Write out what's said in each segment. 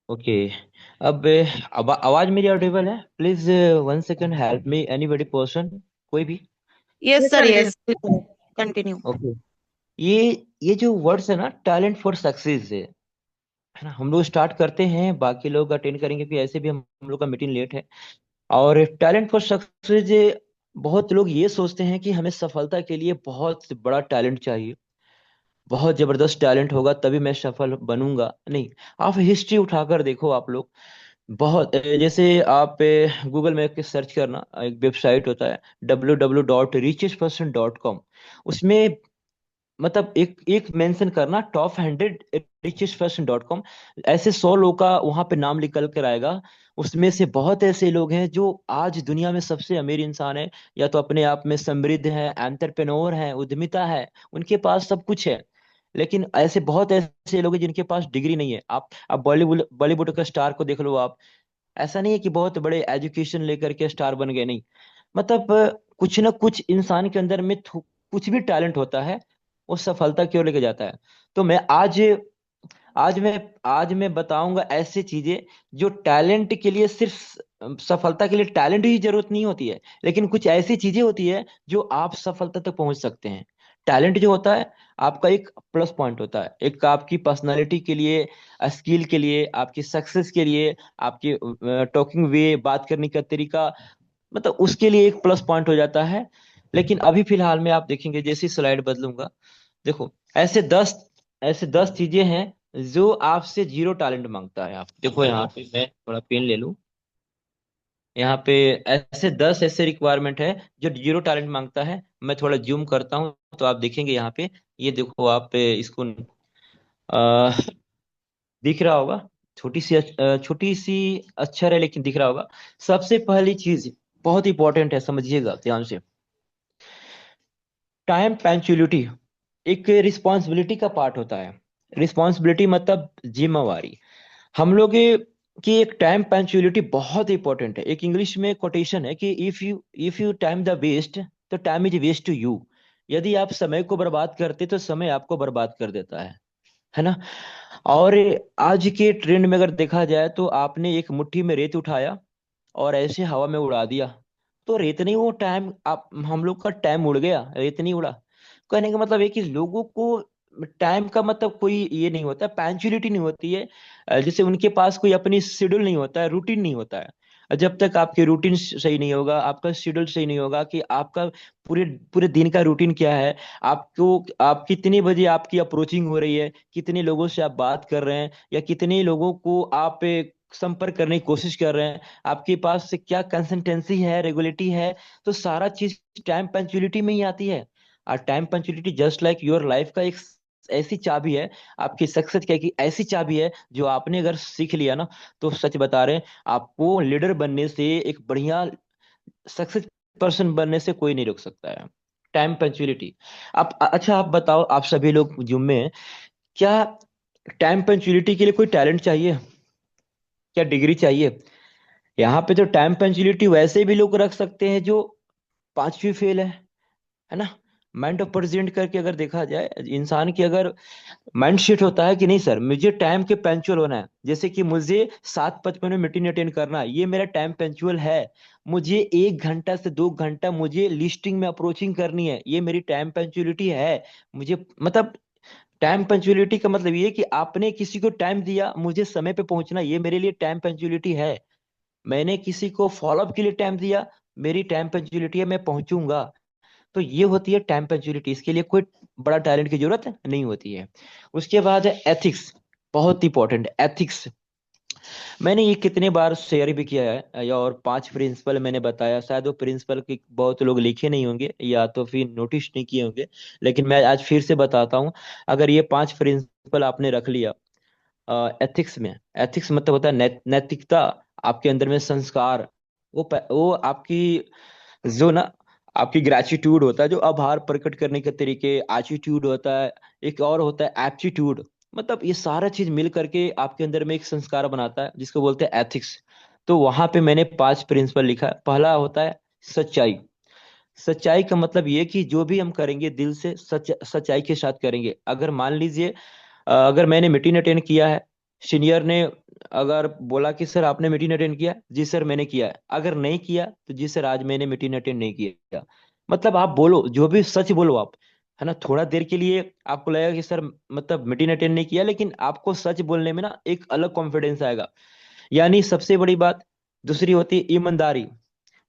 Okay. अब आवाज मेरी ऑडिबल है? Please 1 second, help me anybody person, कोई भी। Yes yes sir, sir, yes yes. बिल्कुल। कंटिन्यू। ओके। ये जो वर्ड्स है ना, टैलेंट फॉर सक्सेस है ना, हम लोग स्टार्ट करते हैं, बाकी लोग अटेंड करेंगे क्योंकि ऐसे भी हम लोग का मीटिंग लेट है। और टैलेंट फॉर सक्सेस, बहुत लोग ये सोचते हैं कि हमें सफलता के लिए बहुत बड़ा टैलेंट चाहिए, बहुत जबरदस्त टैलेंट होगा तभी मैं सफल बनूंगा। नहीं, आप हिस्ट्री उठाकर देखो आप लोग। बहुत जैसे आप गूगल में के सर्च करना, एक वेबसाइट होता है www.richestperson.com। उसमें मतलब एक एक मेंशन करना top 100 richest person.com। ऐसे 100 लोग का वहां पे नाम निकल कर आएगा। उसमें से बहुत ऐसे लोग हैं जो आज दुनिया में सबसे अमीर इंसान है, या तो अपने आप में समृद्ध है, एंटरप्रेन्योर है, उद्यमिता है, उनके पास सब कुछ है। लेकिन ऐसे बहुत ऐसे लोग हैं जिनके पास डिग्री नहीं है। आप बॉलीवुड बॉलीवुड का स्टार को देख लो आप। ऐसा नहीं है कि बहुत बड़े एजुकेशन लेकर के स्टार बन गए, नहीं। मतलब कुछ ना कुछ इंसान के अंदर में कुछ भी टैलेंट होता है, वो सफलता की ओर लेके जाता है। तो मैं आज मैं आज मैं बताऊंगा ऐसी चीजें जो टैलेंट के लिए, सिर्फ सफलता के लिए टैलेंट ही जरूरत नहीं होती है, लेकिन कुछ ऐसी चीजें होती है जो आप सफलता तक पहुंच सकते हैं। टैलेंट जो होता है, आपका एक प्लस पॉइंट होता है, एक आपकी पर्सनालिटी के लिए, स्किल के लिए, आपकी सक्सेस के लिए, आपकी टॉकिंग वे, बात करने का तरीका, मतलब उसके लिए एक प्लस पॉइंट हो जाता है। लेकिन अभी फिलहाल में आप देखेंगे, जैसी स्लाइड बदलूंगा, देखो, ऐसे 10 चीजें हैं जो आपसे जीरो टैलेंट मांगता है। आप देखो, यहाँ पे मैं थोड़ा पेन ले लूं। यहाँ पे ऐसे 10 ऐसे रिक्वायरमेंट है जो जीरो टैलेंट मांगता है। मैं थोड़ा जूम करता हूँ तो आप देखेंगे यहाँ पे। ये देखो, आप इसको आ, दिख रहा होगा। छोटी सी अक्षर है लेकिन दिख रहा होगा। सबसे पहली चीज बहुत इंपॉर्टेंट है, समझिएगा ध्यान से। टाइम पंक्चुअलिटी एक रिस्पॉन्सिबिलिटी का पार्ट होता है। रिस्पॉन्सिबिलिटी मतलब जिम्मेवारी। हम लोग की एक टाइम पंक्चुअलिटी बहुत इंपॉर्टेंट है। एक इंग्लिश में कोटेशन है कि if you time the waste, तो time is waste to you. यदि आप समय को बर्बाद करते तो समय आपको बर्बाद कर देता है ना। और आज के ट्रेंड में अगर देखा जाए तो आपने एक मुट्ठी में रेत उठाया और ऐसे हवा में उड़ा दिया, तो रेत नहीं, वो टाइम, आप हम लोग का टाइम उड़ गया, रेत नहीं उड़ा। कहने का मतलब है कि लोगों को टाइम का मतलब कोई ये नहीं होता, पंक्चुअलिटी नहीं होती है। जैसे उनके पास कोई अपनी शेड्यूल नहीं होता है, रूटीन नहीं होता है। जब तक आपकी रूटीन सही नहीं होगा, आपका शेड्यूल सही नहीं होगा कि आपका पूरे पूरे दिन का रूटीन क्या है, आपको, आप कितने बजे आपकी अप्रोचिंग हो रही है, कितने लोगों से आप बात कर रहे हैं, या कितने लोगों को आप संपर्क करने की कोशिश कर रहे हैं, आपके पास से क्या कंसिस्टेंसी है, रेगुलेटी है, तो सारा चीज टाइम पंक्चुअलिटी में ही आती है। और time punctuality just like your life का एक ऐसी चाबी है, आपकी सक्सेस क्या की ऐसी चाबी है, जो आपने अगर सीख लिया ना, तो सच बता रहे हैं, आपको लीडर बनने से, एक बढ़िया सक्सेस पर्सन बनने से कोई नहीं रोक सकता है। Time punctuality. अच्छा, आप बताओ, आप सभी लोग जुम्मे हैं, क्या टाइम पंक्चुअलिटी के लिए कोई टैलेंट चाहिए, क्या डिग्री चाहिए? यहाँ पे तो टाइम पंक्चुअलिटी वैसे भी लोग रख सकते हैं जो पांचवी फेल है ना। माइंड ऑफ प्रेजेंट करके अगर देखा जाए, इंसान की अगर माइंड सेट होता है कि नहीं सर, मुझे टाइम के पंचुअल होना है, जैसे कि मुझे 7:55 में मीटिंग अटेंड करना है, ये मेरा टाइम पंचुअल है। मुझे 1 घंटा से 2 घंटा मुझे लिस्टिंग में अप्रोचिंग करनी है, ये मेरी टाइम पंचुअलिटी है। मुझे मतलब, टाइम पंचुअलिटी का मतलब ये कि आपने किसी को टाइम दिया, मुझे समय पे पहुंचना, ये मेरे लिए टाइम पंचुअलिटी है। मैंने किसी को फॉलोअप के लिए टाइम दिया, मेरी टाइम पंचुअलिटी है, मैं पहुंचूंगा। तो ये होती है टाइम पंचुअलिटी, इसके लिए कोई बड़ा टैलेंट की जरूरत नहीं होती है। उसके बाद है एथिक्स, बहुत इंपॉर्टेंट एथिक्स। मैंने ये कितने बार शेयर भी किया है, या और 5 प्रिंसिपल मैंने बताया, शायद वो प्रिंसिपल के बहुत लोग लिखे नहीं होंगे या तो फिर नोटिस नहीं किए होंगे, लेकिन मैं आज फिर से बताता हूँ। अगर ये 5 प्रिंसिपल आपने रख लिया एथिक्स में, एथिक्स मतलब होता है नैतिकता, आपके अंदर में संस्कार, वो आपकी जो ना, आपकी ग्रेटिट्यूड होता है, जो आभार प्रकट करने के तरीके, एटीट्यूड होता है, एक और होता है एप्टीट्यूड। मतलब ये सारा चीज मिल करके आपके अंदर में एक संस्कार बनाता है जिसको बोलते हैं एथिक्स। तो वहां पे मैंने 5 प्रिंसिपल लिखा है। पहला होता है सच्चाई। सच्चाई का मतलब ये कि जो भी हम करेंगे दिल से सच्चाई के साथ करेंगे। अगर मान लीजिए, अगर मैंने मीटिंग अटेंड किया है, सीनियर ने अगर बोला कि सर आपने मीटिंग अटेंड किया, जी सर मैंने किया है, अगर नहीं किया तो जी सर आज मैंने मीटिंग अटेंड नहीं किया। मतलब आप बोलो, जो भी सच बोलो आप, है ना। थोड़ा देर के लिए आपको लगेगा कि सर मतलब मीटिंग अटेंड नहीं किया, लेकिन आपको सच बोलने में ना एक अलग कॉन्फिडेंस आएगा। यानी सबसे बड़ी बात दूसरी होती है ईमानदारी।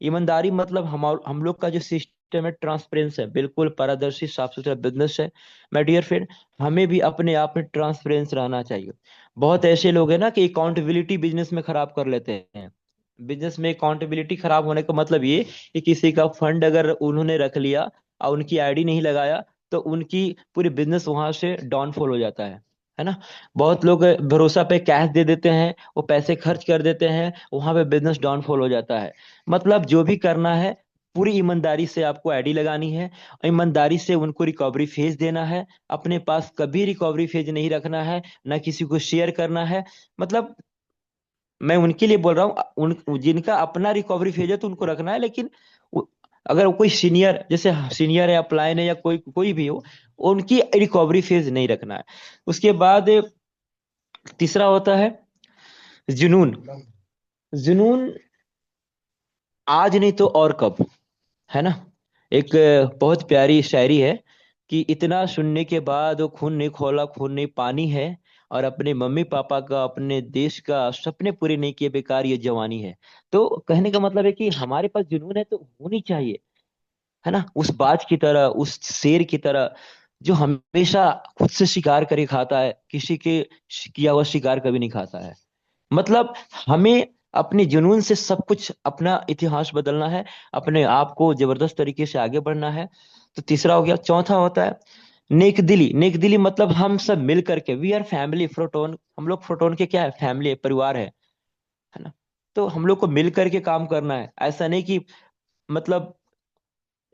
ईमानदारी मतलब हम लोग का जो सिस्टम है ट्रांसपेरेंस है, बिल्कुल पारदर्शी साफ सुथरा बिजनेस है। माय डियर फ्रेंड, हमें भी अपने आप में ट्रांसपेरेंस रहना चाहिए। बहुत ऐसे लोग हैं ना कि अकाउंटेबिलिटी बिजनेस में खराब कर लेते हैं। बिजनेस में अकाउंटेबिलिटी खराब होने का मतलब ये कि किसी का फंड अगर उन्होंने रख लिया और उनकी आईडी नहीं लगाया, तो उनकी पूरी बिजनेस वहां से डाउनफॉल हो जाता है ना। बहुत लोग भरोसा पे कैश दे देते हैं, वो पैसे खर्च कर देते हैं, वहां पे बिजनेस डाउनफॉल हो जाता है। मतलब जो भी करना है पूरी ईमानदारी से आपको आईडी लगानी है, ईमानदारी से उनको रिकवरी फेज देना है। अपने पास कभी रिकवरी फेज नहीं रखना है, ना किसी को शेयर करना है। मतलब मैं उनके लिए बोल रहा हूँ, उन जिनका अपना रिकवरी फेज है तो उनको रखना है, लेकिन उ- अगर कोई सीनियर, जैसे सीनियर है, अपलाइन है, या कोई कोई भी हो, उनकी रिकवरी फेज नहीं रखना है। उसके बाद तीसरा होता है जुनून। जुनून आज नहीं तो और कब, है ना। एक बहुत प्यारी शायरी है कि इतना सुनने के बाद वो खून नहीं खोला, खून नहीं पानी है, और अपने मम्मी पापा का, अपने देश का सपने पूरे नहीं किए, बेकार ये जवानी है। तो कहने का मतलब है कि हमारे पास जुनून है तो होनी चाहिए, है ना, उस बाज की तरह, उस शेर की तरह, जो हमेशा खुद से शिकार करके खाता है, किसी के किया हुआ शिकार कभी नहीं खाता है। मतलब हमें अपने जुनून से सब कुछ, अपना इतिहास बदलना है, अपने आप को जबरदस्त तरीके से आगे बढ़ना है। तो तीसरा हो गया। चौथा होता है नेक दिली। नेक दिली मतलब हम सब मिल करके, वी आर फैमिली प्रोटोन, हम लोग प्रोटोन के क्या है, फैमिली है, परिवार है ना। तो हम लोग को मिल करके काम करना है। ऐसा नहीं कि मतलब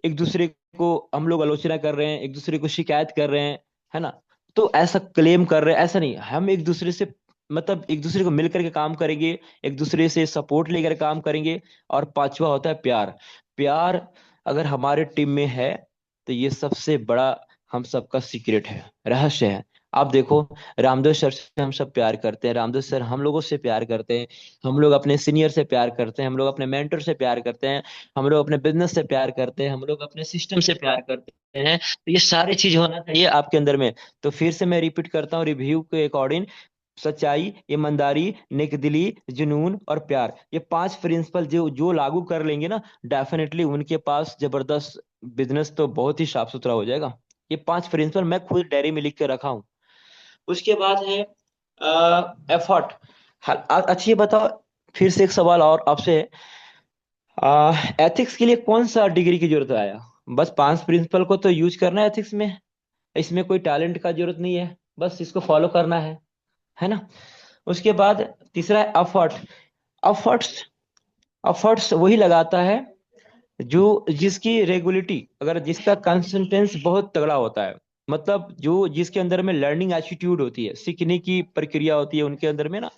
एक दूसरे को हम लोग आलोचना कर रहे हैं, एक दूसरे को शिकायत कर रहे हैं, है ना, तो ऐसा क्लेम कर रहे हैं, ऐसा नहीं। हम एक दूसरे से मतलब एक दूसरे को मिलकर के काम करेंगे, एक दूसरे से सपोर्ट लेकर काम करेंगे। और पांचवा होता है प्यार। प्यार अगर हमारे टीम में है तो ये सबसे बड़ा हम सबका सीक्रेट है, रहस्य है। आप देखो, रामदेव सर से हम सब प्यार करते हैं, रामदेव सर हम लोगों से प्यार करते हैं, हम लोग अपने सीनियर से प्यार करते हैं, हम लोग अपने मेंटर से प्यार करते हैं, हम लोग अपने बिजनेस से प्यार करते हैं, हम लोग अपने सिस्टम से प्यार करते हैं। तो ये सारी चीज होना चाहिए आपके अंदर में। तो फिर से मैं रिपीट करता हूँ रिव्यू के अकॉर्डिंग: सच्चाई, ईमानदारी, नेकदिली, जुनून और प्यार। ये पांच प्रिंसिपल जो जो लागू कर लेंगे ना, डेफिनेटली उनके पास जबरदस्त बिजनेस तो बहुत ही साफ सुथरा हो जाएगा। ये पांच प्रिंसिपल मैं खुद डायरी में लिख के रखा हूँ। उसके बाद है एफर्ट। अच्छी ये बताओ, फिर से एक सवाल और आपसे है, एथिक्स के लिए कौन सा डिग्री की जरूरत आया? बस पांच प्रिंसिपल को तो यूज करना है एथिक्स में, इसमें कोई टैलेंट का जरूरत नहीं है, बस इसको फॉलो करना है ना। उसके बाद तीसरा है अफर्ट। अफर्ट्स, अफर्ट्स वही लगाता है जो, जिसकी रेगुलिटी, अगर जिसका कंसिस्टेंस बहुत तगड़ा होता है। मतलब जो जिसके अंदर में लर्निंग एटीट्यूड होती है, सीखने की प्रक्रिया होती है उनके अंदर में ना,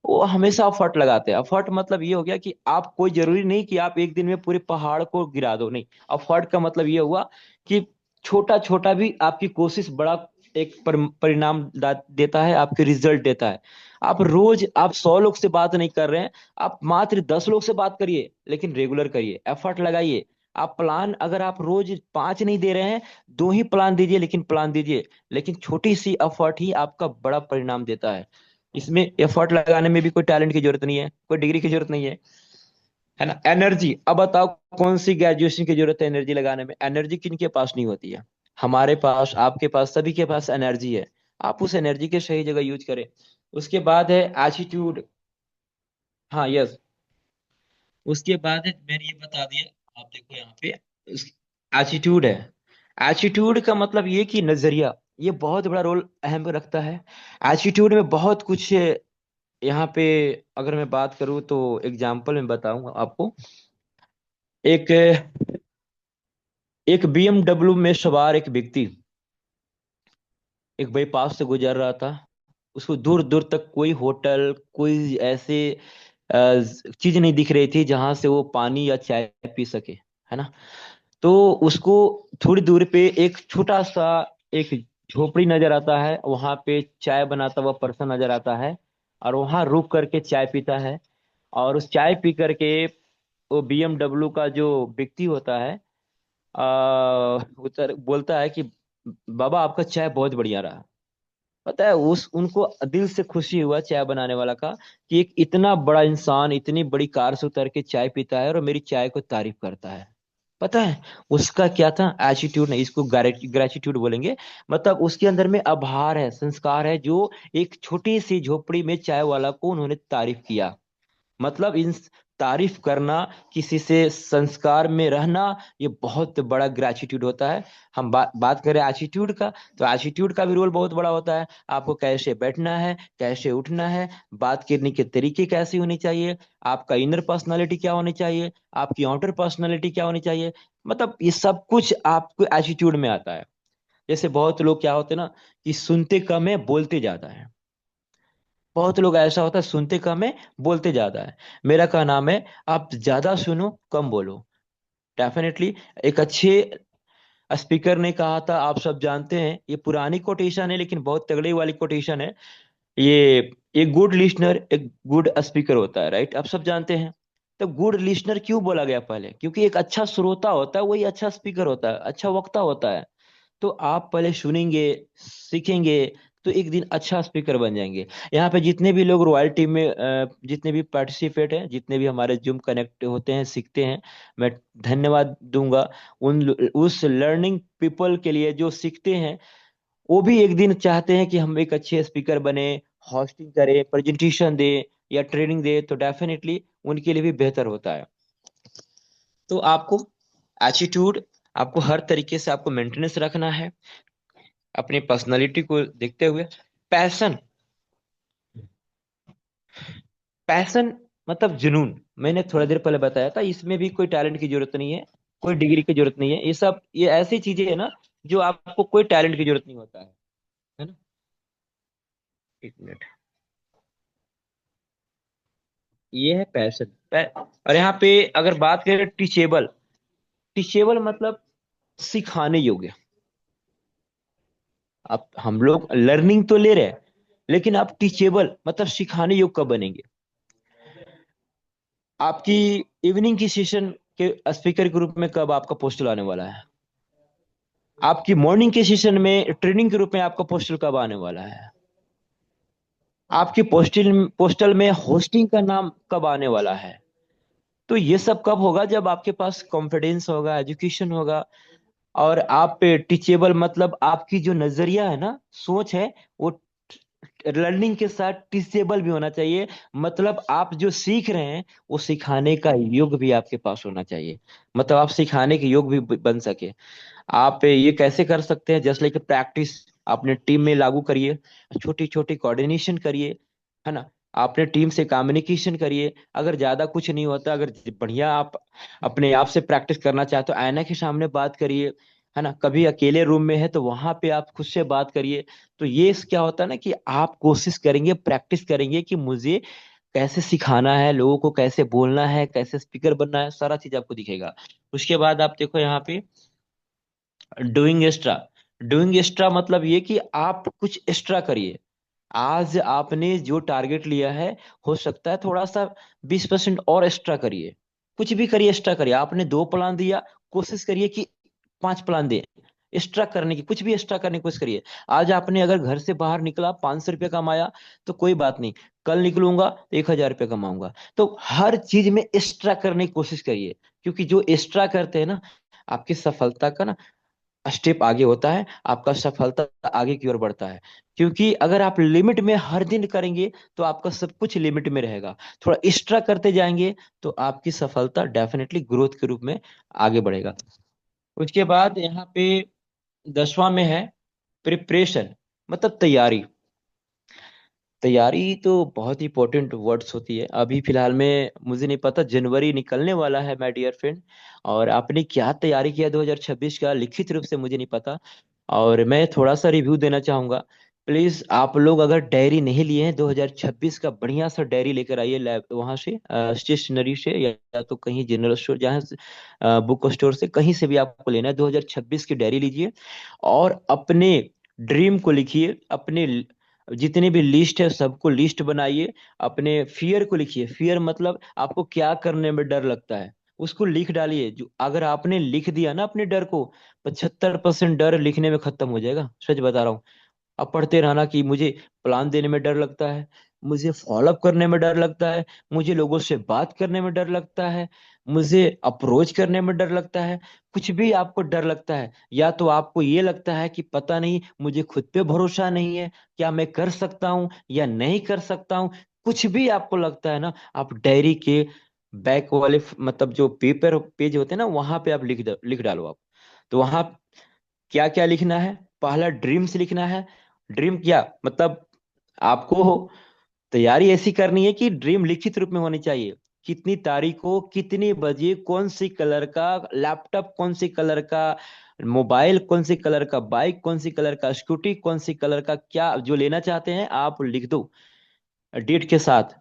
वो हमेशा अफर्ट लगाते हैं। अफर्ट मतलब ये हो गया कि आप, कोई जरूरी नहीं कि आप एक दिन में पूरे पहाड़ को गिरा दो, नहीं। अफर्ट का मतलब ये हुआ कि छोटा छोटा भी आपकी कोशिश बड़ा एक परिणाम देता है, आपके रिजल्ट देता है। आप रोज, आप 100 लोग से बात नहीं कर रहे हैं, आप मात्र 10 लोग से बात करिए, लेकिन रेगुलर करिए, एफर्ट लगाइए। आप प्लान, अगर आप रोज 5 नहीं दे रहे हैं, 2 ही प्लान दीजिए, लेकिन प्लान दीजिए। लेकिन छोटी सी एफर्ट ही आपका बड़ा परिणाम देता है। इसमें एफर्ट लगाने में भी कोई टैलेंट की जरूरत नहीं है, कोई डिग्री की जरूरत नहीं है ना। एनर्जी, अब बताओ कौन सी ग्रेजुएशन की जरूरत है एनर्जी लगाने में? एनर्जी किनके पास नहीं होती है? हमारे पास, आपके पास, सभी के पास एनर्जी है। आप उस एनर्जी के सही जगह यूज करें। उसके बाद है एटीट्यूड। हाँ, यस। उसके बाद है, मैंने ये बता दिया, आप देखो यहाँ पे एटीट्यूड है। एटीट्यूड का मतलब ये कि नजरिया, ये बहुत बड़ा रोल अहम रखता है। एटीट्यूड में बहुत कुछ यहाँ पे, अगर मैं बात करूँ तो एग्जाम्पल में बताऊंगा आपको। एक एक बीएमडब्ल्यू में सवार एक व्यक्ति एक बाईपास से गुजर रहा था। उसको दूर दूर तक कोई होटल, कोई ऐसे चीज नहीं दिख रही थी जहां से वो पानी या चाय पी सके, है ना। तो उसको थोड़ी दूर पे एक छोटा सा एक झोपड़ी नजर आता है, वहां पे चाय बनाता हुआ पर्सन नजर आता है। और वहां रुक करके चाय पीता है। और उस चाय पी करके वो BMW का जो व्यक्ति होता है उतर बोलता है कि बाबा आपका चाय बहुत बढ़िया रहा। पता है उस उनको दिल से खुशी हुआ चाय बनाने वाला का, कि एक इतना बड़ा इंसान इतनी बड़ी कार से उतर के चाय पीता है और मेरी चाय को तारीफ करता है। पता है उसका क्या था, एटीट्यूड नहीं, इसको ग्रेटिट्यूड बोलेंगे। मतलब उसके अंदर में आभार है, संस्कार है, जो एक छोटी सी झोपड़ी में चाय वाला को उन्होंने तारीफ किया। मतलब इन तारीफ करना, किसी से संस्कार में रहना, ये बहुत बड़ा ग्रेटिट्यूड होता है। हम बात करें एटीट्यूड का, तो एटीट्यूड का भी रोल बहुत बड़ा होता है। आपको कैसे बैठना है, कैसे उठना है, बात करने के तरीके कैसे होने चाहिए, आपका इनर पर्सनालिटी क्या होनी चाहिए, आपकी आउटर पर्सनालिटी क्या होनी चाहिए। मतलब ये सब कुछ आपको एटीट्यूड में आता है। जैसे बहुत लोग क्या होते हैं ना, कि सुनते कम है बोलते ज्यादा है। बहुत लोग ऐसा होता है सुनते कम है बोलते ज्यादा है। मेरा क्या नाम है, आप ज्यादा सुनो कम बोलो। डेफिनेटली एक अच्छे स्पीकर ने कहा था, आप सब जानते हैं, ये पुरानी कोटेशन है लेकिन बहुत तगड़ी वाली कोटेशन है। ये एक गुड लिसनर एक गुड स्पीकर होता है, राइट, आप सब जानते हैं। तो गुड लिसनर क्यों बोला गया पहले, क्योंकि एक अच्छा श्रोता होता है वही अच्छा स्पीकर होता है, अच्छा वक्ता होता है। तो आप पहले सुनेंगे, सीखेंगे, तो एक दिन अच्छा स्पीकर बन जाएंगे। यहाँ पे जितने भी लोग रॉयल टीम में जितने भी पार्टिसिपेट हैं, जितने भी हमारे जूम कनेक्ट होते हैं, सीखते हैं, मैं धन्यवाद दूंगा उस लर्निंग पीपल के लिए जो सीखते हैं। वो भी एक दिन चाहते हैं कि हम एक अच्छे स्पीकर बने, होस्टिंग करें, प्रेजेंटेशन दे या ट्रेनिंग दे, तो डेफिनेटली उनके लिए भी बेहतर होता है। तो आपको एटीट्यूड, आपको हर तरीके से आपको मेंटेनेंस रखना है अपनी पर्सनालिटी को देखते हुए। पैशन, पैशन मतलब जुनून, मैंने थोड़ा देर पहले बताया था, इसमें भी कोई टैलेंट की जरूरत नहीं है, कोई डिग्री की जरूरत नहीं है। ये सब ये ऐसी चीजें है ना, जो आपको कोई टैलेंट की जरूरत नहीं होता है ना। एक मिनट, ये है पैशन। और यहाँ पे अगर बात करें टीचेबल, टीचेबल मतलब सिखाने योग्य। आप हम लोग लर्निंग तो ले रहे हैं, लेकिन आप टीचेबल मतलब सिखाने योग्य कब बनेंगे। आपकी इवनिंग की सेशन के स्पीकर के रूप में कब आपका पोस्टल आने वाला है। आपकी मॉर्निंग के सेशन में ट्रेनिंग के रूप में आपका पोस्टल कब आने वाला है। आपकी पोस्टल पोस्टल में होस्टिंग का नाम कब आने वाला है। तो ये सब कब होगा, जब आपके पास कॉन्फिडेंस होगा, एजुकेशन होगा, और आप पे टीचेबल मतलब आपकी जो नजरिया है ना, सोच है, वो लर्निंग के साथ टीचेबल भी होना चाहिए। मतलब आप जो सीख रहे हैं वो सिखाने का योग भी आपके पास होना चाहिए। मतलब आप सिखाने के योग भी बन सके। आप ये कैसे कर सकते हैं, जस्ट लाइक प्रैक्टिस, अपने टीम में लागू करिए, छोटी छोटी कोऑर्डिनेशन करिए, है ना। आपने टीम से कम्युनिकेशन करिए। अगर ज्यादा कुछ नहीं होता, अगर बढ़िया आप अपने आप से प्रैक्टिस करना चाहते हो, आईना के सामने बात करिए, है ना। कभी अकेले रूम में है तो वहां पे आप खुद से बात करिए। तो ये क्या होता है ना, कि आप कोशिश करेंगे, प्रैक्टिस करेंगे कि मुझे कैसे सिखाना है, लोगों को कैसे बोलना है, कैसे स्पीकर बनना है, सारा चीज आपको दिखेगा। उसके बाद आप देखो यहाँ पे डूइंग एक्स्ट्रा। डूइंग एक्स्ट्रा मतलब ये कि आप कुछ एक्स्ट्रा करिए। आज आपने जो टारगेट लिया है, हो सकता है थोड़ा सा 20% और एक्स्ट्रा करिए। कुछ भी करिए, एक्स्ट्रा करिए। आपने 2 प्लान दिया, कोशिश करिए कि 5 प्लान दे। एक्स्ट्रा करने की, कुछ भी एक्स्ट्रा करने की कोशिश करिए। आज आपने अगर घर से बाहर निकला, 500 रुपये कमाया, तो कोई बात नहीं, कल निकलूंगा तो 1,000 रुपये कमाऊंगा। तो हर चीज में एक्स्ट्रा करने की कोशिश करिए, क्योंकि जो एक्स्ट्रा करते हैं ना, आपकी सफलता का ना स्टेप आगे होता है, आपका सफलता आगे की ओर बढ़ता है। क्योंकि अगर आप लिमिट में हर दिन करेंगे, तो आपका सब कुछ लिमिट में रहेगा। थोड़ा एक्स्ट्रा करते जाएंगे, तो आपकी सफलता डेफिनेटली ग्रोथ के रूप में आगे बढ़ेगा। उसके बाद यहाँ पे 10वां में है प्रिपरेशन, मतलब तैयारी। तैयारी तो बहुत ही इंपॉर्टेंट वर्ड्स होती है। अभी फिलहाल में मुझे नहीं पता, जनवरी निकलने वाला है माय डियर फ्रेंड, और आपने क्या तैयारी किया 2026 का, लिखित रूप से मुझे नहीं पता। और मैं थोड़ा सा रिव्यू देना चाहूंगा। प्लीज आप लोग अगर डायरी नहीं लिए हैं 2026 का, बढ़िया सा डायरी लेकर आइए, लैब वहां से, स्टेशनरी से, या तो कहीं जनरल स्टोर, जहाँ बुक स्टोर से, कहीं से भी आपको लेना है, 2026 की डायरी लीजिए। और अपने ड्रीम को लिखिए, अपने जितनी भी लिस्ट है सबको लिस्ट बनाइए, अपने फियर को लिखिए। फियर मतलब आपको क्या करने में डर लगता है, उसको लिख डालिए। जो अगर आपने लिख दिया ना अपने डर को, 75% डर लिखने में खत्म हो जाएगा, सच बता रहा हूँ। अब पढ़ते रहना कि मुझे प्लान देने में डर लगता है, मुझे फॉलोअप करने में डर लगता है, मुझे लोगों से बात करने में डर लगता है, मुझे अप्रोच करने में डर लगता है। कुछ भी आपको डर लगता है, या तो आपको ये लगता है कि पता नहीं मुझे खुद पे भरोसा नहीं है, क्या मैं कर सकता हूँ या नहीं कर सकता हूँ, कुछ भी आपको लगता है ना, आप डायरी के बैक वाले मतलब जो पेपर पेज होते हैं ना, वहां पे आप लिख डालो आप। तो वहां क्या क्या लिखना है? पहला ड्रीम्स लिखना है। ड्रीम क्या मतलब, आपको तैयारी ऐसी करनी है कि ड्रीम लिखित रूप में होनी चाहिए। कितनी तारीख को, कितनी बजे, कौन सी कलर का लैपटॉप, कौन सी कलर का मोबाइल, कौन सी कलर का बाइक, कौन सी कलर का स्कूटी, कौन सी कलर का क्या जो लेना चाहते हैं आप लिख दो डेट के साथ।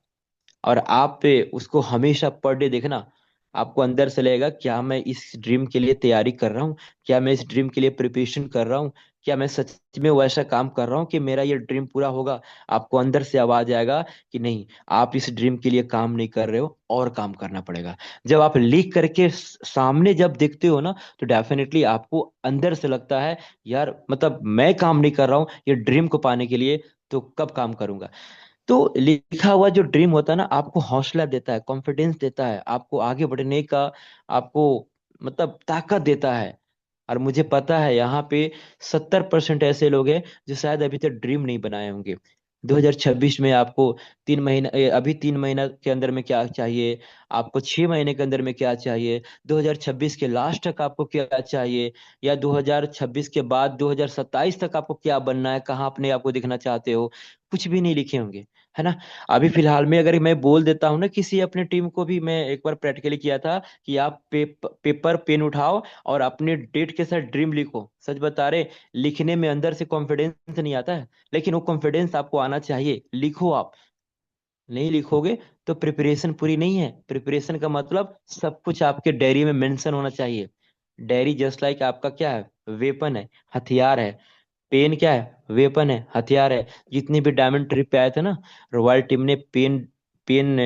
और आप पे उसको हमेशा पर डे देखना। आपको अंदर से लगेगा क्या मैं इस ड्रीम के लिए तैयारी कर रहा हूँ, क्या मैं इस ड्रीम के लिए प्रिपरेशन कर रहा हूँ, क्या मैं सच में वैसा काम कर रहा हूँ कि मेरा ये ड्रीम पूरा होगा। आपको अंदर से आवाज आएगा कि नहीं, आप इस ड्रीम के लिए काम नहीं कर रहे हो, और काम करना पड़ेगा। जब आप लिख करके सामने जब देखते हो ना, तो डेफिनेटली आपको अंदर से लगता है यार, मतलब मैं काम नहीं कर रहा हूँ ये ड्रीम को पाने के लिए, तो कब काम करूंगा। तो लिखा हुआ जो ड्रीम होता है ना, आपको हौसला देता है, कॉन्फिडेंस देता है, आपको आगे बढ़ने का, आपको मतलब ताकत देता है। और मुझे पता है यहाँ पे 70% ऐसे लोग हैं जो शायद अभी तक ड्रीम नहीं बनाए होंगे। 2026 में आपको 3 महीना अभी 3 महीना के अंदर में क्या चाहिए, आपको 6 महीने के अंदर में क्या चाहिए, 2026 के लास्ट तक आपको क्या चाहिए, या 2026 के बाद 2027 तक आपको क्या बनना है, कहाँ अपने आपको दिखना चाहते हो, कुछ भी नहीं लिखे होंगे, है ना। अभी फिलहाल में अगर मैं बोल देता हूँ ना किसी अपने टीम को भी, मैं एक बार प्रैक्टिकली किया था कि आप पेपर पेन उठाओ और अपने डेट के साथ ड्रीम लिखो। सच बता रहे, लिखने में अंदर से कॉन्फिडेंस नहीं आता है, लेकिन वो कॉन्फिडेंस आपको आना चाहिए। लिखो आप, नहीं लिखोगे तो प्रिपरेशन पूरी नहीं है। प्रिपरेशन का मतलब सब कुछ आपके डायरी में मेंशन होना चाहिए। डायरी जस्ट लाइक आपका क्या है, वेपन है, हथियार है। पेन क्या है, वेपन है, हथियार है। जितनी भी डायमंड ट्रिप पे आए थे ना, रॉयल टीम ने पेन पेन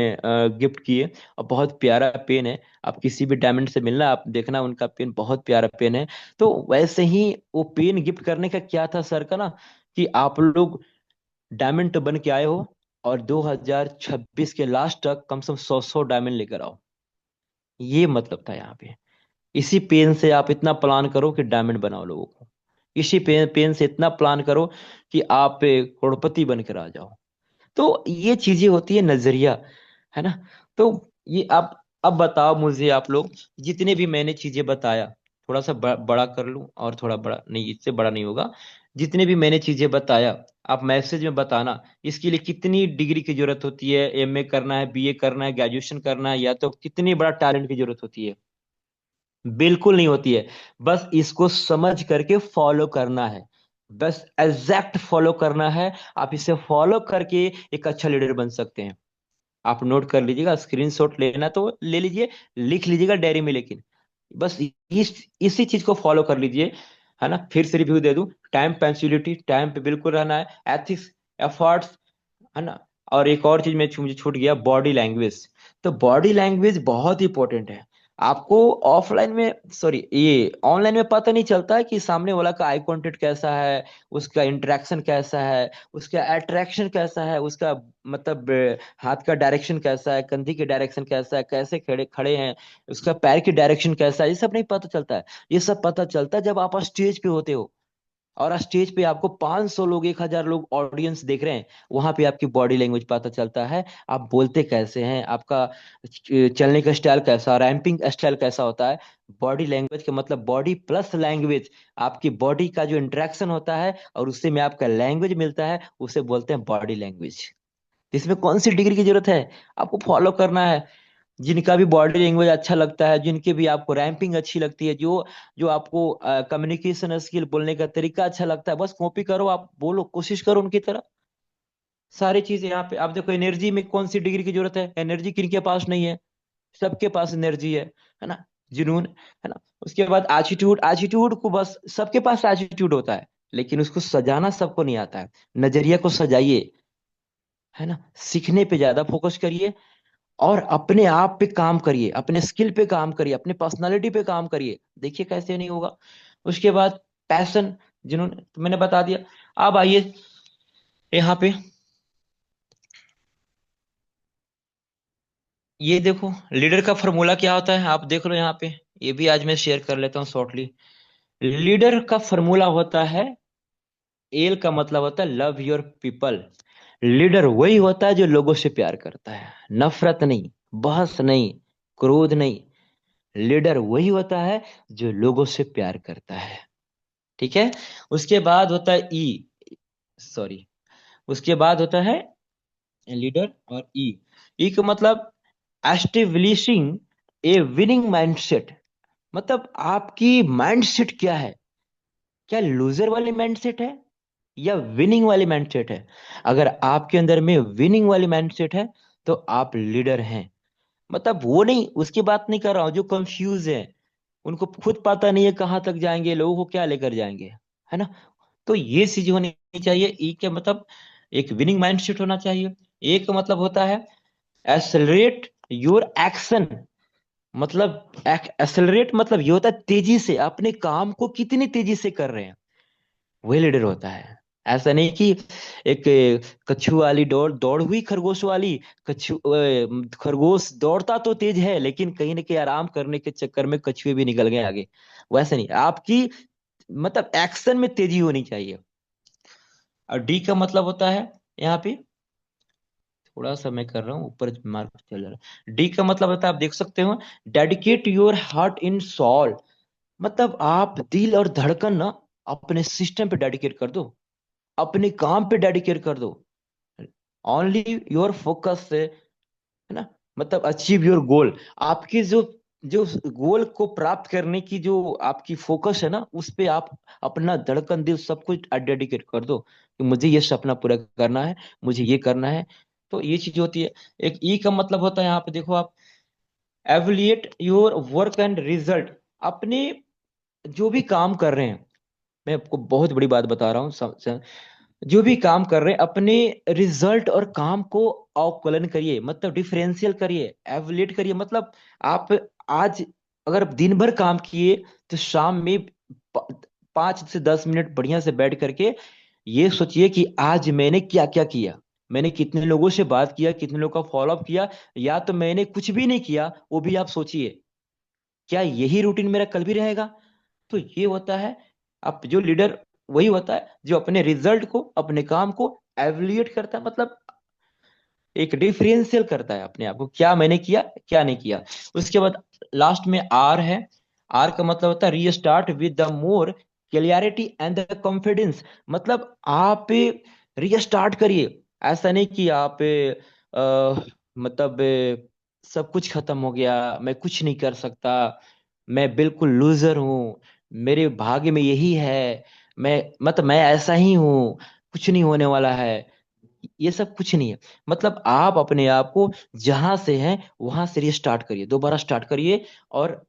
गिफ्ट किए, और बहुत प्यारा पेन है। आप किसी भी डायमंड से मिलना, आप देखना उनका पेन बहुत प्यारा पेन है। तो वैसे ही वो पेन गिफ्ट करने का क्या था सर का ना, कि आप लोग डायमंड तो बन के आए हो, और 2026 के लास्ट तक कम से कम 100 डायमंड लेकर आओ। ये मतलब था यहाँ पे। इसी पेन से आप इतना प्लान करो कि डायमंड बनाओ लोगों को। इसी पेन से इतना प्लान करो कि आप करोड़पति बनकर आ जाओ। तो ये चीजें होती है नजरिया, है ना। तो ये आप अब बताओ मुझे आप लोग, जितने भी मैंने चीजें बताया, थोड़ा सा बड़ा कर लूं, और थोड़ा बड़ा नहीं, इससे बड़ा नहीं होगा। जितने भी मैंने चीजें बताया, आप मैसेज में बताना इसके लिए कितनी डिग्री की जरूरत होती है, एमए करना है, बीए करना है, ग्रेजुएशन करना है, या तो कितनी बड़ा टैलेंट की जरूरत होती है। बिल्कुल नहीं होती है। बस इसको समझ करके फॉलो करना है, बस एग्जैक्ट फॉलो करना है। आप इसे फॉलो करके एक अच्छा लीडर बन सकते हैं। आप नोट कर लीजिएगा, स्क्रीनशॉट लेना तो ले लीजिए, लिख लीजिएगा डायरी में, लेकिन बस इसी चीज को फॉलो कर लीजिए, है ना। फिर से रिव्यू दे दूं, टाइम पंक्चुअलिटी, टाइम पे बिल्कुल रहना है, एथिक्स, एफर्ट्स, है ना। और एक और चीज मुझे छूट गया, बॉडी लैंग्वेज। तो बॉडी लैंग्वेज बहुत इंपॉर्टेंट है। आपको ऑफलाइन में, सॉरी, ये ऑनलाइन में पता नहीं चलता है कि सामने वाला का आई कांटेक्ट कैसा है, उसका इंटरेक्शन कैसा है, उसका अट्रैक्शन कैसा है, उसका मतलब हाथ का डायरेक्शन कैसा है, कंधे की डायरेक्शन कैसा है, कैसे खड़े खड़े हैं, उसका पैर की डायरेक्शन कैसा है, ये सब नहीं पता चलता है। ये सब पता चलता है जब आप स्टेज पे होते हो, और स्टेज पे आपको 500 लोग, 1000 लोग ऑडियंस देख रहे हैं। वहां पे आपकी बॉडी लैंग्वेज पता चलता है, आप बोलते कैसे हैं, आपका चलने का स्टाइल कैसा, रैंपिंग स्टाइल कैसा होता है। बॉडी लैंग्वेज का मतलब बॉडी प्लस लैंग्वेज, आपकी बॉडी का जो इंटरेक्शन होता है और उससे में आपका लैंग्वेज मिलता है, उसे बोलते हैं बॉडी लैंग्वेज। इसमें कौन सी डिग्री की जरूरत है, आपको फॉलो करना है। जिनका भी बॉडी लैंग्वेज अच्छा लगता है, जिनके भी आपको रैंपिंग अच्छी लगती है, जो जो आपको कम्युनिकेशन स्किल, बोलने का तरीका अच्छा लगता है, बस कॉपी करो, आप बोलो, कोशिश करो उनकी तरह। सारी चीजें यहाँ पे आप देखो, एनर्जी में कौन सी डिग्री की जरूरत है, एनर्जी किनके पास नहीं है, सबके पास एनर्जी है ना। जुनून, है ना। उसके बाद एटीट्यूड, एटीट्यूड को बस सबके पास एटीट्यूड होता है, लेकिन उसको सजाना सबको नहीं आता है। नजरिया को सजाइए, है ना, सीखने पे ज्यादा फोकस करिए, और अपने आप पे काम करिए, अपने स्किल पे काम करिए, अपने पर्सनालिटी पे काम करिए, देखिए कैसे नहीं होगा। उसके बाद पैशन, जिन्होंने तो मैंने बता दिया। अब आइए यहाँ पे, ये देखो लीडर का फॉर्मूला क्या होता है, आप देख लो यहाँ पे। ये भी आज मैं शेयर कर लेता हूँ शॉर्टली। लीडर का फॉर्मूला होता है, एल का मतलब होता है लव योर पीपल। लीडर वही होता है जो लोगों से प्यार करता है, नफरत नहीं, बहस नहीं, क्रोध नहीं। लीडर वही होता है जो लोगों से प्यार करता है। ठीक है। उसके बाद होता है ई, सॉरी, उसके बाद होता है लीडर और ई। ई का मतलब एस्टेब्लिशिंग ए विनिंग माइंडसेट। मतलब आपकी माइंडसेट क्या है, क्या लूजर वाली माइंडसेट है या विनिंग वाली माइंडसेट है। अगर आपके अंदर में विनिंग वाली माइंडसेट है तो आप लीडर हैं। मतलब वो नहीं, उसकी बात नहीं कर रहा हूं जो कंफ्यूज है, उनको खुद पता नहीं है कहाँ तक जाएंगे, लोगों को क्या लेकर जाएंगे, है ना। तो ये चीज होनी चाहिए। ई के मतलब एक विनिंग माइंडसेट होना चाहिए। ए का मतलब होता है एक्सेलरेट योर एक्शन। मतलब एक्सेलरेट मतलब ये होता है तेजी से, अपने काम को कितनी तेजी से कर रहे हैं, वही लीडर होता है। ऐसा नहीं कि एक कछुआ वाली दौड़ दौड़ हुई खरगोश वाली, खरगोश दौड़ता तो तेज है लेकिन कहीं ना कहीं आराम करने के चक्कर में कछुए भी निकल गए आगे। वैसे नहीं, आपकी मतलब एक्शन में तेजी होनी चाहिए। और डी का मतलब होता है यहाँ पे, थोड़ा सा मैं कर रहा हूँ ऊपर मार्क चल रहा है। डी का मतलब होता है, आप देख सकते हो, dedicate your heart in soul. मतलब आप दिल और धड़कन ना अपने सिस्टम पे डेडिकेट कर दो, अपने काम पे डेडिकेट कर दो। ओनली योर फोकस से, है ना, मतलब अचीव योर गोल। आपकी जो जो गोल को प्राप्त करने की जो आपकी फोकस है ना, उस पे आप अपना धड़कन दिल सब कुछ डेडिकेट कर दो कि मुझे ये सपना पूरा करना है, मुझे ये करना है। तो ये चीज होती है। एक ई का मतलब होता है यहाँ पे देखो आप, एवलिएट योर वर्क एंड रिजल्ट। अपने जो भी काम कर रहे हैं, मैं आपको बहुत बड़ी बात बता रहा हूँ, जो भी काम कर रहे हैं अपने रिजल्ट और काम को अवकलन करिए, मतलब डिफरेंशियल करिए, एवलेट करिए। मतलब आप आज अगर दिन भर काम किए तो शाम में 5 से 10 मिनट बढ़िया से बैठ करके ये सोचिए कि आज मैंने क्या क्या किया, मैंने कितने लोगों से बात किया, कितने लोगों का फॉलोअप किया, या तो मैंने कुछ भी नहीं किया, वो भी आप सोचिए। क्या यही रूटीन मेरा कल भी रहेगा। तो ये होता है, अब जो लीडर वही होता है जो अपने रिजल्ट को, अपने काम को एवल्यूएट करता है, मतलब एक डिफरेंशियल करता है अपने आप को, क्या मैंने किया क्या नहीं किया। उसके बाद लास्ट में आर है। आर का मतलब होता है restart with the more clarity and the confidence. मतलब आप रीस्टार्ट करिए। ऐसा नहीं कि आप मतलब सब कुछ खत्म हो गया, मैं कुछ नहीं कर सकता, मैं बिल्कुल लूजर हूँ, मेरे भाग्य में यही है, मैं मतलब मैं ऐसा ही हूँ, कुछ नहीं होने वाला है। ये सब कुछ नहीं है। मतलब आप अपने आप को जहां से हैं वहां से रिस्टार्ट करिए, दोबारा स्टार्ट करिए। और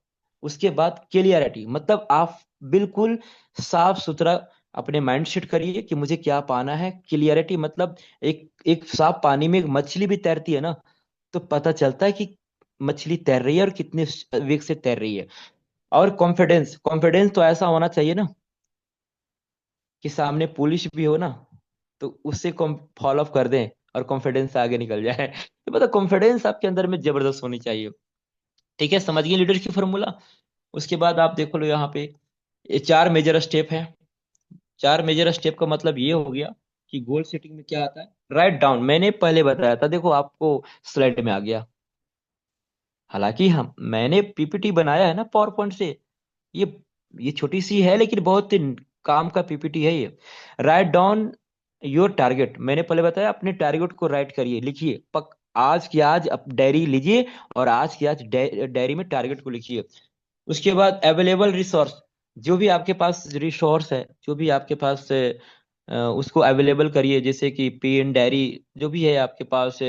उसके बाद क्लियरिटी, मतलब आप बिल्कुल साफ सुथरा अपने माइंड सेट करिए कि मुझे क्या पाना है। क्लियरिटी मतलब एक एक साफ पानी में एक मछली भी तैरती है ना, तो पता चलता है कि मछली तैर रही है और कितने वेग से तैर रही है। और कॉन्फिडेंस, कॉन्फिडेंस तो ऐसा होना चाहिए ना कि सामने पुलिस भी हो ना तो उससे फॉलो अप कर दें और कॉन्फिडेंस से आगे निकल जाए। तो मतलब कॉन्फिडेंस आपके अंदर में जबरदस्त होनी चाहिए। ठीक है, समझ गए लीडर की फॉर्मूला। उसके बाद आप देखो लो यहाँ पे, ये 4 मेजर स्टेप है। 4 मेजर स्टेप का मतलब ये हो गया कि गोल सेटिंग में क्या आता है, राइट डाउन, मैंने पहले बताया था, देखो आपको स्लाइड में आ गया। हालांकि हम मैंने पीपीटी बनाया है ना पावर पॉइंट से, ये ये छोटी सी है लेकिन बहुत ही काम का पीपीटी है ये। राइट डाउन योर टारगेट, मैंने पहले बताया अपने टारगेट को राइट करिए, लिखिए आज की आज डायरी लीजिए और आज की आज डायरी में टारगेट को लिखिए। उसके बाद अवेलेबल रिसोर्स, जो भी आपके पास रिसोर्स है, जो भी आपके पास उसको अवेलेबल करिए, जैसे कि पेन, डायरी, जो भी है आपके पास,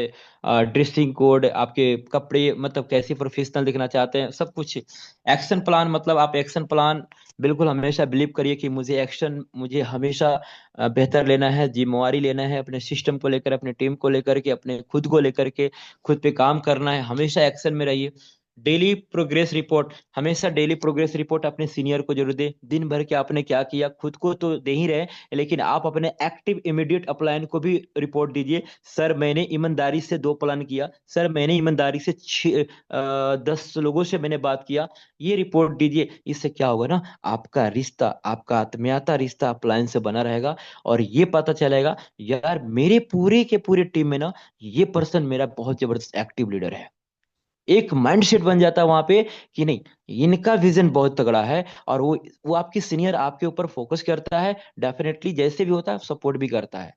ड्रेसिंग कोड, आपके कपड़े, मतलब कैसे प्रोफेशनल दिखना चाहते हैं, सब कुछ। एक्शन प्लान, मतलब आप एक्शन प्लान बिल्कुल हमेशा बिलीव करिए कि मुझे हमेशा बेहतर लेना है, जिम्मेवारी लेना है अपने सिस्टम को लेकर, अपने टीम को लेकर के, अपने खुद को लेकर के, खुद पे काम करना है, हमेशा एक्शन में रहिए। डेली प्रोग्रेस रिपोर्ट, हमेशा डेली प्रोग्रेस रिपोर्ट अपने सीनियर को जरूर दे, दिन भर के आपने क्या किया, खुद को तो दे ही रहे, लेकिन आप अपने एक्टिव इमीडिएट अपलाइन को भी रिपोर्ट दीजिए। सर मैंने ईमानदारी से 2 प्लान किया, सर मैंने ईमानदारी से 10 लोगों से मैंने बात किया, ये रिपोर्ट दीजिए। इससे क्या होगा ना, आपका रिश्ता, आपका आत्मीयता रिश्ता अपलाइन से बना रहेगा, और ये पता चलेगा यार मेरे पूरे के पूरे टीम में ना ये पर्सन मेरा बहुत जबरदस्त एक्टिव लीडर है। एक माइंडसेट बन जाता है वहां पे कि नहीं, इनका विजन बहुत तगड़ा है, और वो आपकी सीनियर आपके ऊपर फोकस करता है, डेफिनेटली जैसे भी होता है सपोर्ट भी करता है।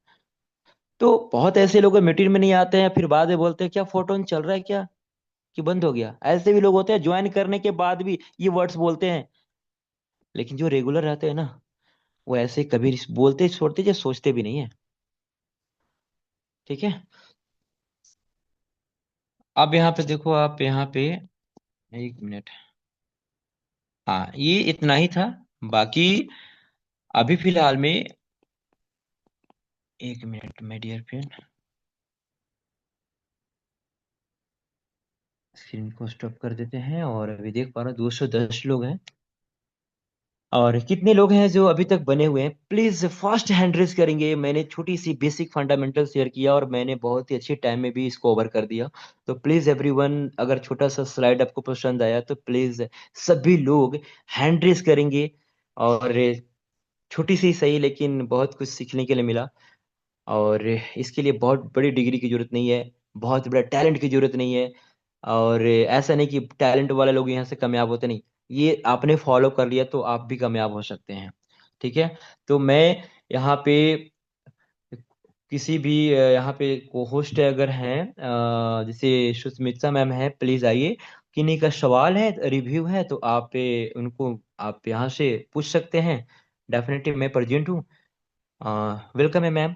तो बहुत ऐसे लोग मीटिंग में नहीं आते हैं, फिर बाद में बोलते हैं क्या फोटो चल रहा है क्या, कि बंद हो गया, ऐसे भी लोग होते हैं ज्वाइन करने के बाद भी ये वर्ड्स बोलते हैं। लेकिन जो रेगुलर रहते हैं ना, वो ऐसे कभी बोलते छोड़ते या सोचते भी नहीं है। ठीक है। अब यहाँ पे देखो, आप यहाँ पे 1 मिनट, हाँ ये इतना ही था। बाकी अभी फिलहाल में, 1 minute my dear friend, screen को स्टॉप कर देते हैं, और अभी देख पा रहा हूँ 210 लोग हैं। और कितने लोग हैं जो अभी तक बने हुए हैं, प्लीज फास्ट हैंड रेस करेंगे। मैंने छोटी सी बेसिक फंडामेंटल शेयर किया, और मैंने बहुत ही अच्छी टाइम में भी इसको ओवर कर दिया। तो प्लीज एवरीवन, अगर छोटा सा स्लाइड आपको पसंद आया तो प्लीज सभी लोग हैंड रेस करेंगे। और छोटी सी सही, लेकिन बहुत कुछ सीखने के लिए मिला। और इसके लिए बहुत बड़ी डिग्री की जरूरत नहीं है, बहुत बड़ा टैलेंट की जरूरत नहीं है। और ऐसा नहीं कि टैलेंट वाले लोग यहाँ से कामयाब होते, नहीं, ये आपने फॉलो कर लिया तो आप भी कामयाब हो सकते हैं। ठीक है। तो मैं यहाँ पे किसी भी यहाँ पे को होस्ट अगर हैं, जैसे सुष्मिता मैम है, प्लीज आइए। किन्हीं का सवाल है, रिव्यू है, तो आप उनको आप यहाँ से पूछ सकते हैं। डेफिनेटली मैं प्रेजेंट हूँ। वेलकम है मैम,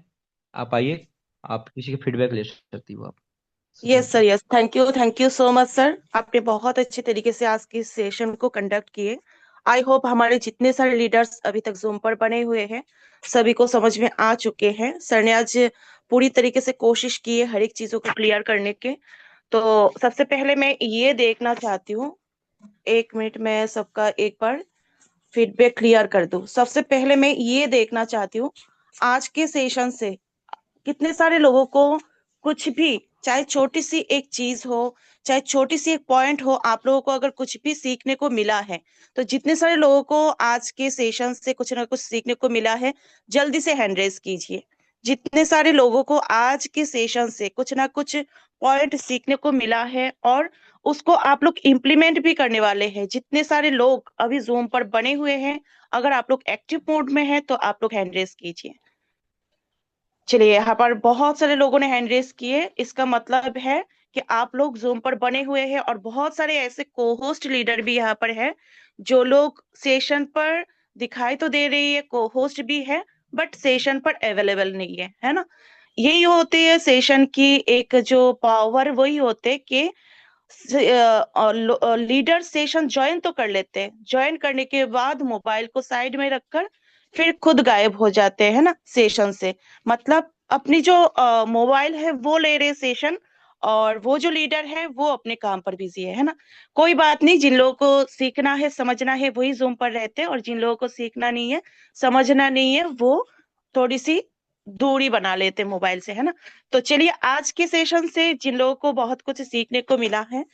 आप आइए, आप किसी का फीडबैक ले सकती हो आप। Yes sir, yes, thank you so much sir. आपने बहुत अच्छे तरीके से आज की सेशन को कंडक्ट किए। आई होप हमारे जितने सारे लीडर्स अभी तक जूम पर बने हुए हैं सभी को समझ में आ चुके हैं। सर ने आज पूरी तरीके से कोशिश की है हर एक चीजों को क्लियर करने के। तो सबसे पहले मैं ये देखना चाहती हूँ, 1 मिनट में सबका एक बार फीडबैक क्लियर कर दूं। सबसे पहले मैं ये देखना चाहती हूँ आज के सेशन से कितने सारे लोगों को कुछ भी, चाहे छोटी सी एक चीज हो, चाहे छोटी सी एक पॉइंट हो, आप लोगों को अगर कुछ भी सीखने को मिला है, तो जितने सारे लोगों को आज के सेशन से कुछ ना कुछ सीखने को मिला है जल्दी से हैंड रेज कीजिए। जितने सारे लोगों को आज के सेशन से कुछ ना कुछ पॉइंट सीखने को मिला है और उसको आप लोग इम्प्लीमेंट भी करने वाले हैं, जितने सारे लोग अभी जूम पर बने हुए हैं, अगर आप लोग एक्टिव मोड में हैं तो आप लोग हैंड रेज कीजिए। चलिए, यहाँ पर बहुत सारे लोगों ने हैंड रेस किए, इसका मतलब है कि आप लोग जूम पर बने हुए हैं। और बहुत सारे ऐसे को होस्ट लीडर भी यहाँ पर है जो लोग सेशन पर दिखाई तो दे रही है, को होस्ट भी है, बट सेशन पर अवेलेबल नहीं है ना। यही होती है सेशन की एक जो पावर, वही होते कि लीडर सेशन ज्वाइन तो कर लेते हैं, ज्वाइन करने के बाद मोबाइल को साइड में रखकर फिर खुद गायब हो जाते हैं ना सेशन से। मतलब अपनी जो मोबाइल है वो ले रहे सेशन, और वो जो लीडर है वो अपने काम पर बिजी है ना। कोई बात नहीं, जिन लोगों को सीखना है समझना है वही जूम पर रहते हैं, और जिन लोगों को सीखना नहीं है समझना नहीं है वो थोड़ी सी दूरी बना लेते हैं मोबाइल से, है ना। तो चलिए, आज के सेशन से जिन लोगों को बहुत कुछ सीखने को मिला है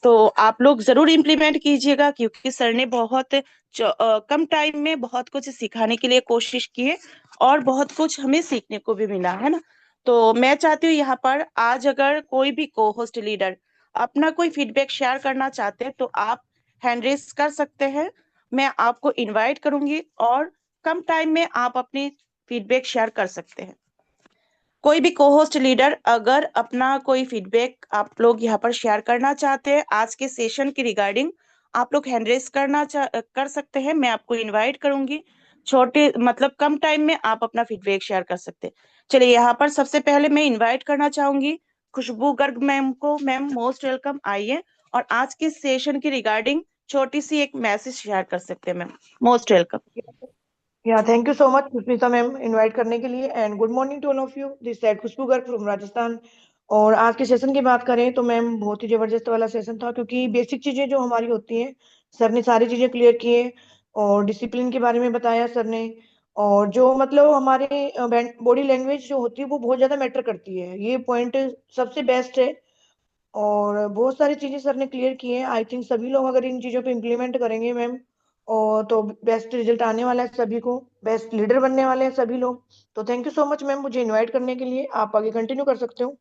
तो आप लोग जरूर इम्प्लीमेंट कीजिएगा, क्योंकि सर ने बहुत कम टाइम में बहुत कुछ सिखाने के लिए कोशिश की है, और बहुत कुछ हमें सीखने को भी मिला है ना। तो मैं चाहती हूँ यहाँ पर आज अगर कोई भी को होस्ट लीडर अपना कोई फीडबैक शेयर करना चाहते हैं तो आप हैंड रेस कर सकते हैं। मैं आपको इनवाइट करूंगी और कम टाइम में आप अपनी फीडबैक शेयर कर सकते हैं। कोई भी को होस्ट लीडर अगर अपना कोई फीडबैक आप लोग यहाँ पर शेयर करना चाहते हैं आज के सेशन की रिगार्डिंग, आप लोग हैंड रेस कर सकते हैं, मैं आपको इनवाइट करूंगी। छोटे मतलब कम टाइम में आप अपना फीडबैक शेयर कर सकते हैं। चलिए यहाँ पर सबसे पहले मैं इनवाइट करना चाहूंगी खुशबू गर्ग मैम को। मैम मोस्ट वेलकम, आइए और आज के सेशन की रिगार्डिंग छोटी सी एक मैसेज शेयर कर सकते हैं मैम। Most welcome. या thank you so much Sushmita ma'am invite करने के लिए, and good morning to all of you, this side Khushboo Garg from Rajasthan. और आज के सेशन की बात करें तो मैम बहुत ही जबरदस्त वाला सेशन था, क्योंकि बेसिक चीजें जो हमारी होती हैं सर ने सारी चीजें क्लियर की है, और डिसिप्लिन के बारे में बताया सर ने। और जो मतलब हमारे बॉडी लैंग्वेज जो होती है वो बहुत ज्यादा मैटर करती है, ये पॉइंट सबसे बेस्ट है। और बहुत सारी चीजें सर ने क्लियर की है। आई थिंक सभी लोग अगर इन चीजों पे इम्प्लीमेंट करेंगे मैम, और तो बेस्ट रिजल्ट आने वाला है, सभी को बेस्ट लीडर बनने वाले हैं सभी लोग। तो thank you so much ma'am मुझे इनवाइट करने के लिए, आप आगे कंटिन्यू कर सकते हो।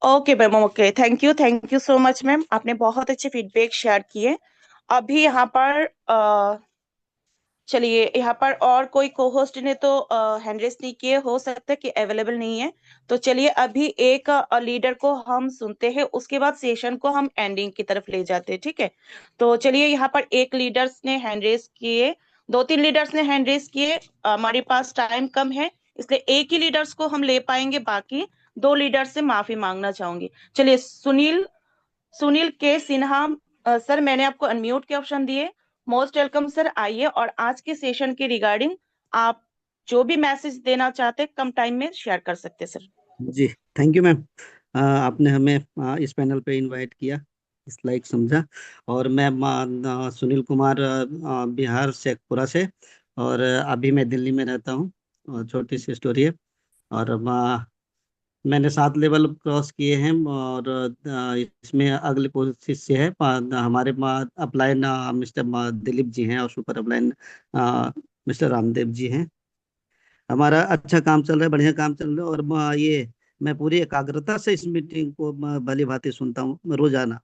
Okay ma'am, okay, thank you so much ma'am, आपने बहुत अच्छे फीडबैक शेयर किए। अभी यहाँ पर चलिए यहाँ पर और कोई को होस्ट ने तो हैंड रेस नहीं किए, हो सकता है कि अवेलेबल नहीं है। तो चलिए अभी एक लीडर को हम सुनते हैं, उसके बाद सेशन को हम एंडिंग की तरफ ले जाते हैं, ठीक है। तो चलिए यहाँ पर एक लीडर्स ने हैंड रेस किए, दो तीन लीडर्स ने हैंड रेस किए। हमारे पास टाइम कम है, इसलिए एक ही लीडर्स को हम ले पाएंगे, बाकी दो लीडर्स से माफी मांगना चाहूंगी। चलिए सुनील, सुनील के सिन्हा सर, मैंने आपको अनम्यूट के ऑप्शन दिए। मोस्ट वेलकम सर, आइए और आज के सेशन के रिगार्डिंग आप जो भी मैसेज देना चाहते हैं कम टाइम में शेयर कर सकते हैं सर। जी, थैंक यू मैम। आपने हमें इस पैनल पे इनवाइट किया, इस लाइक समझा। और मैं सुनील कुमार, बिहार शेखपुरा से, और अभी मैं दिल्ली में रहता हूँ। और छोटी सी स्टोरी है। और मैंने 7 लेवल क्रॉस किए हैं, और इसमें अगले पोजीशन से है हमारे अपलाइन मिस्टर दिलीप जी हैं, और super upline mister Ramdev ji हैं। हमारा अच्छा काम चल रहा है, बढ़िया काम चल रहा है। और मैं पूरी एकाग्रता से इस मीटिंग को भली भांति सुनता हूँ रोजाना।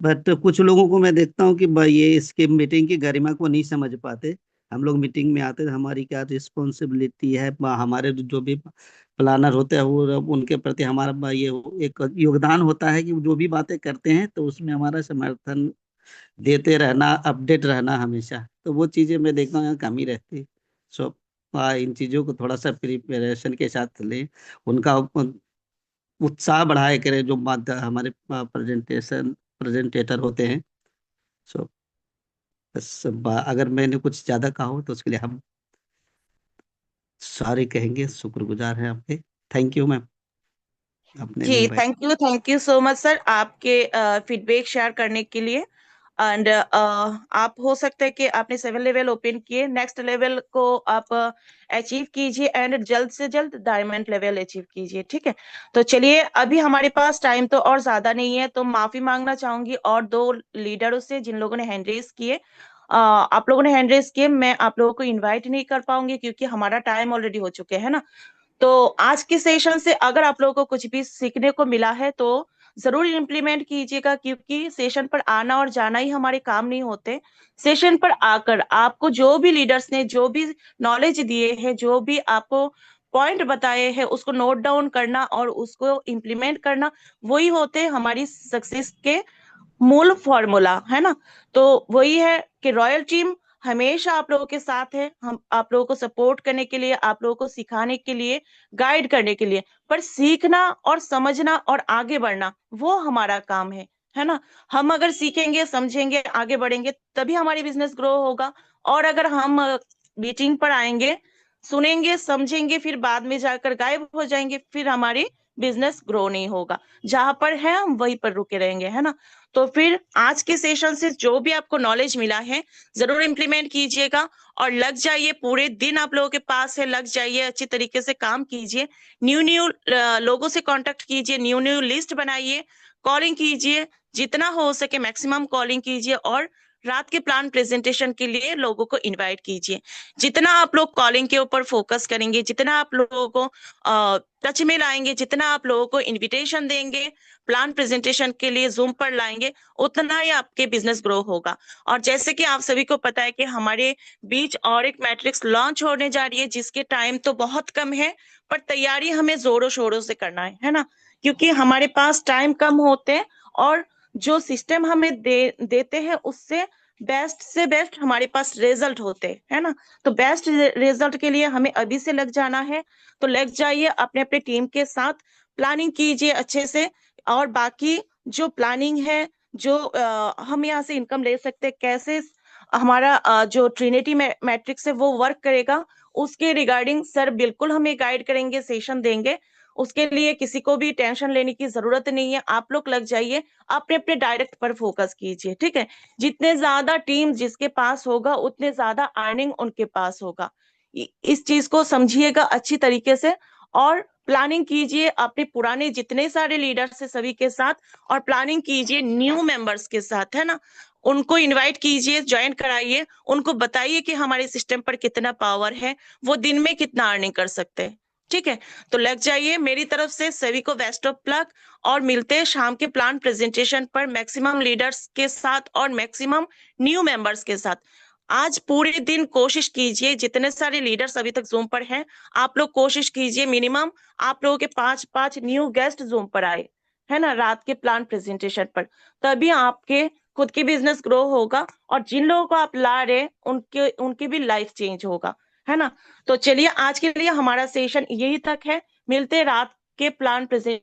बट कुछ लोगों को मैं देखता हूँ कि ये इसकी मीटिंग की गरिमा को नहीं समझ पाते। हम लोग मीटिंग में आते हैं, हमारी क्या रिस्पॉन्सिबिलिटी है, हमारे जो भी प्लानर होते हैं वो उनके प्रति हमारा ये एक योगदान होता है कि जो भी बातें करते हैं तो उसमें हमारा समर्थन देते रहना, अपडेट रहना हमेशा। तो वो चीजें मैं देखता हूँ यहाँ कमी रहती है। सो इन चीजों को थोड़ा सा प्रिपरेशन के साथ लें, उनका उत्साह बढ़ाए करें जो हमारे प्रेजेंटेटर होते हैं। सो बस अगर मैंने कुछ ज्यादा कहा हो तो उसके लिए हम सॉरी कहेंगे, शुक्रगुजार हैं आपके। थैंक यू मैम, आपने जी invite. Thank you so much sir आपके फीडबैक शेयर करने के लिए। एंड आप हो सकता है कि आपने 7 लेवल ओपन किए, नेक्स्ट लेवल को आप अचीव कीजिए एंड जल्द से जल्द डायमंड लेवल अचीव कीजिए, ठीक है। तो चलिए अभी हमारे पास टाइम तो और ज्यादा नहीं है, तो माफी मांगना चाहूंगी और दो लीडरों से जिन लोगों ने हैंड रेस किए। आप लोगों ने हैंड रेस किए, मैं आप लोगों को इनवाइट नहीं कर पाऊंगी क्योंकि हमारा टाइम ऑलरेडी हो चुके है ना। तो आज के सेशन से अगर आप लोगों को कुछ भी सीखने को मिला है तो जरूर इम्प्लीमेंट कीजिएगा, क्योंकि सेशन पर आना और जाना ही हमारे काम नहीं होते। सेशन पर आकर आपको जो भी लीडर्स ने जो भी नॉलेज दिए हैं, जो भी आपको पॉइंट बताए हैं, उसको नोट डाउन करना और उसको इम्प्लीमेंट करना, वही होते हैं हमारी सक्सेस के मूल फॉर्मूला, है ना। तो वही है कि रॉयल टीम हमेशा आप लोगों के साथ है, हम आप लोगों को सपोर्ट करने के लिए, आप लोगों को सिखाने के लिए, गाइड करने के लिए। पर सीखना और समझना और आगे बढ़ना वो हमारा काम है ना। हम अगर सीखेंगे, समझेंगे, आगे बढ़ेंगे तभी हमारी बिजनेस ग्रो होगा। और अगर हम मीटिंग पर आएंगे, सुनेंगे, समझेंगे, फिर बाद में जाकर गायब हो जाएंगे, फिर हमारी बिजनेस ग्रो नहीं होगा। जहां पर है हम वहीं पर रुके रहेंगे, है ना। तो फिर आज के सेशन से जो भी आपको नॉलेज मिला है जरूर इम्प्लीमेंट कीजिएगा और लग जाइए। पूरे दिन आप लोगों के पास है, लग जाइए, अच्छी तरीके से काम कीजिए, न्यू न्यू लोगों से कांटेक्ट कीजिए, न्यू न्यू लिस्ट बनाइए, कॉलिंग कीजिए, जितना हो सके मैक्सिमम कॉलिंग कीजिए और रात के प्लान प्रेजेंटेशन के लिए लोगों को इनवाइट कीजिए। जितना आप लोग कॉलिंग के ऊपर फोकस करेंगे, जितना आप लोगों को टच में लाएंगे, जितना आप लोगों को इनविटेशन देंगे, प्लान प्रेजेंटेशन के लिए जूम पर लाएंगे, उतना ही आपके बिजनेस ग्रो होगा। और जैसे कि आप सभी को पता है कि हमारे बीच और एक मैट्रिक्स लॉन्च होने जा रही है, जिसके टाइम तो बहुत कम है, पर तैयारी हमें जोरों शोरों से करना है ना। क्योंकि हमारे पास टाइम कम होते हैं और जो सिस्टम हमें देते हैं उससे बेस्ट से बेस्ट हमारे पास रिजल्ट होते हैं, है ना। तो बेस्ट रिजल्ट के लिए हमें अभी से लग जाना है। तो लग जाइए, अपने अपने टीम के साथ प्लानिंग कीजिए अच्छे से। और बाकी जो प्लानिंग है, जो हम यहाँ से इनकम ले सकते हैं, कैसे हमारा जो ट्रिनिटी मैट्रिक्स है वो वर्क करेगा, उसके रिगार्डिंग सर बिल्कुल हमें गाइड करेंगे, सेशन देंगे। उसके लिए किसी को भी टेंशन लेने की जरूरत नहीं है। आप लोग लग जाइए, अपने अपने डायरेक्ट पर फोकस कीजिए, ठीक है। जितने ज्यादा टीम जिसके पास होगा, उतने ज्यादा अर्निंग उनके पास होगा। इस चीज को समझिएगा अच्छी तरीके से। और प्लानिंग कीजिए अपने पुराने जितने सारे लीडर्स है सभी के साथ, और प्लानिंग कीजिए न्यू मेंबर्स के साथ, है ना। उनको इनवाइट कीजिए, ज्वाइन कराइए, उनको बताइए कि हमारे सिस्टम पर कितना पावर है, वो दिन में कितना अर्निंग कर सकते हैं, ठीक है। तो लग जाइए, मेरी तरफ से सभी को बेस्ट ऑफ लक। और मिलते हैं शाम के प्लान प्रेजेंटेशन पर मैक्सिमम लीडर्स के साथ और मैक्सिमम न्यू मेंबर्स के साथ। आज पूरे दिन कोशिश कीजिए, जितने सारे लीडर्स अभी तक जूम पर हैं, आप लोग कोशिश कीजिए मिनिमम आप लोगों के 5-5 न्यू गेस्ट जूम पर आए, है ना, रात के प्लान प्रेजेंटेशन पर। तभी आपके खुद की बिजनेस ग्रो होगा, और जिन लोगों को आप ला रहे उनके उनकी भी लाइफ चेंज होगा, है ना। तो चलिए, आज के लिए हमारा सेशन यही तक है। मिलते हैं रात के प्लान प्रेजेंट